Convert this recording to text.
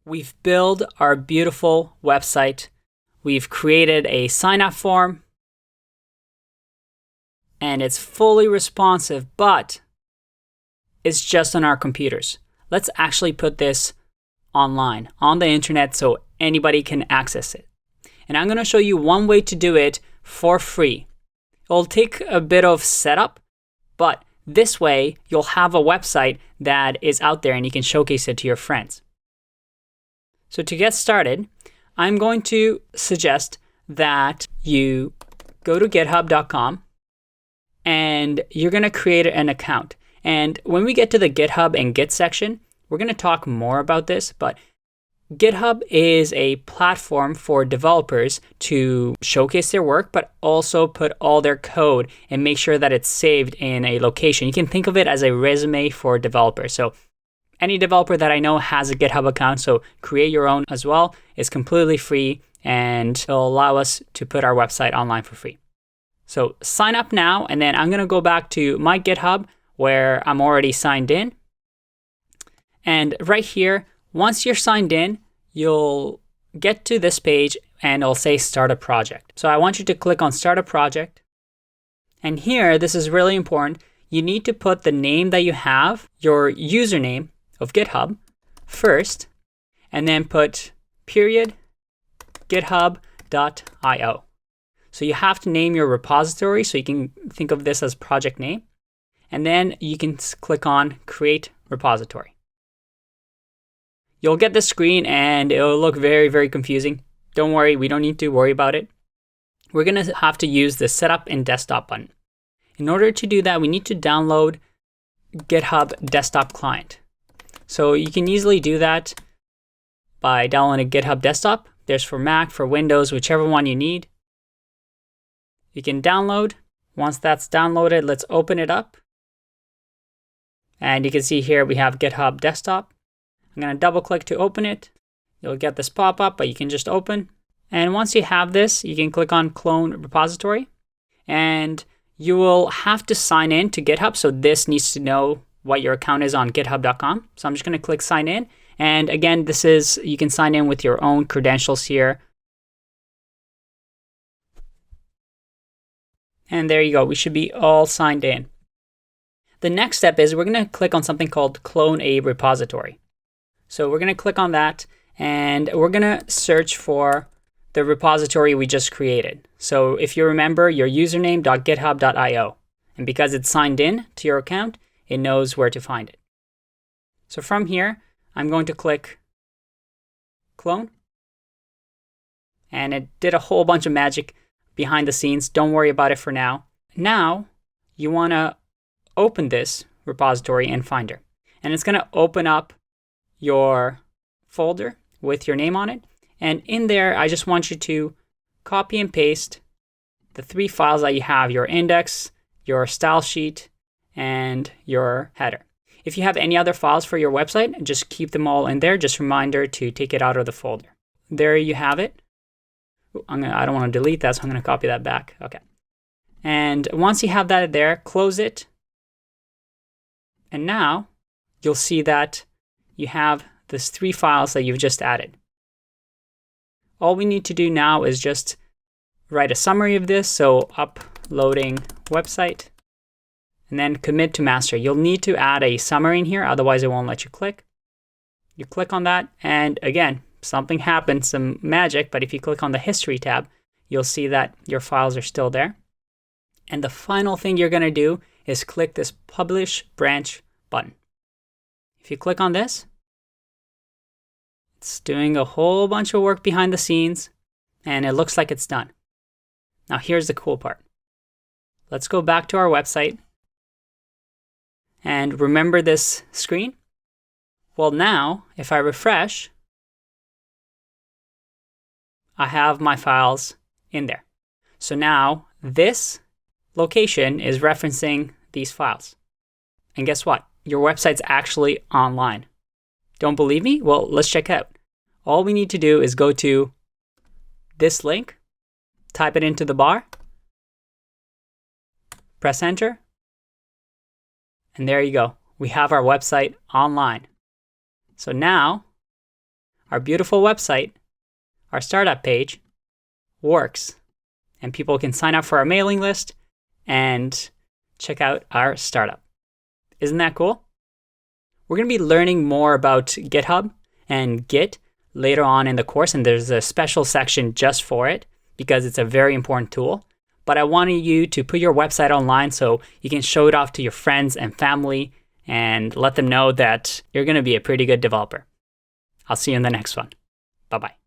We've built our beautiful website. We've created a sign-up form, and it's fully responsive, but it's just on our computers. Let's actually put this online, on the internet, so anybody can access it. And I'm going to show you one way to do it for free. It'll take a bit of setup, but this way you'll have a website that is out there and you can showcase it to your friends. So to get started, I'm going to suggest that you go to github.com and you're going to create an account. And when we get to the GitHub and Git section, we're going to talk more about this, but GitHub is a platform for developers to showcase their work, but also put all their code and make sure that it's saved in a location. You can think of it as a resume for developers. So any developer that I know has a GitHub account, so create your own as well. It's completely free and it'll allow us to put our website online for free. So sign up now, and then I'm going to go back to my GitHub where I'm already signed in. And right here, once you're signed in, you'll get to this page and it'll say start a project. So I want you to click on start a project. And here, this is really important. You need to put the name that you have, your username of GitHub first, and then put period github.io. So you have to name your repository, so you can think of this as project name. And then you can click on create repository. You'll get this screen and it'll look very, very confusing. Don't worry, we don't need to worry about it. We're going to have to use the setup in desktop button. In order to do that, we need to download GitHub Desktop client. So you can easily do that by downloading GitHub Desktop. There's for Mac, for Windows, whichever one you need. You can download. Once that's downloaded, let's open it up. And you can see here we have GitHub Desktop. I'm going to double click to open it. You'll get this pop-up, but you can just open. And once you have this, you can click on clone repository. And you will have to sign in to GitHub. So this needs to know what your account is on github.com. So I'm just going to click sign in. And again, this is, you can sign in with your own credentials here. And there you go. We should be all signed in. The next step is we're going to click on something called clone a repository. So we're going to click on that and we're going to search for the repository we just created. So if you remember your username.github.io, and because it's signed in to your account, it knows where to find it. So from here, I'm going to click clone. And it did a whole bunch of magic behind the scenes. Don't worry about it for now. Now you want to open this repository in Finder. And it's going to open up your folder with your name on it. And in there, I just want you to copy and paste the 3 files that you have, your index, your style sheet, and your header. If you have any other files for your website, just keep them all in there. Just a reminder to take it out of the folder. There you have it. I don't want to delete that, so I'm going to copy that back. Okay. And once you have that there, close it. And now you'll see that you have these 3 files that you've just added. All we need to do now is just write a summary of this. So uploading website, and then commit to master. You'll need to add a summary in here, otherwise it won't let you click. You click on that, and again, something happens, some magic, but if you click on the history tab, you'll see that your files are still there. And the final thing you're going to do is click this publish branch button. If you click on this, it's doing a whole bunch of work behind the scenes, and it looks like it's done. Now here's the cool part. Let's go back to our website. And remember this screen? Well, now, if I refresh, I have my files in there. So now this location is referencing these files. And guess what? Your website's actually online. Don't believe me? Well, let's check out. All we need to do is go to this link, type it into the bar, press enter, and there you go. We have our website online. So now our beautiful website, our startup page, works. And people can sign up for our mailing list and check out our startup. Isn't that cool? We're going to be learning more about GitHub and Git later on in the course, and there's a special section just for it because it's a very important tool. But I wanted you to put your website online so you can show it off to your friends and family and let them know that you're going to be a pretty good developer. I'll see you in the next one. Bye-bye.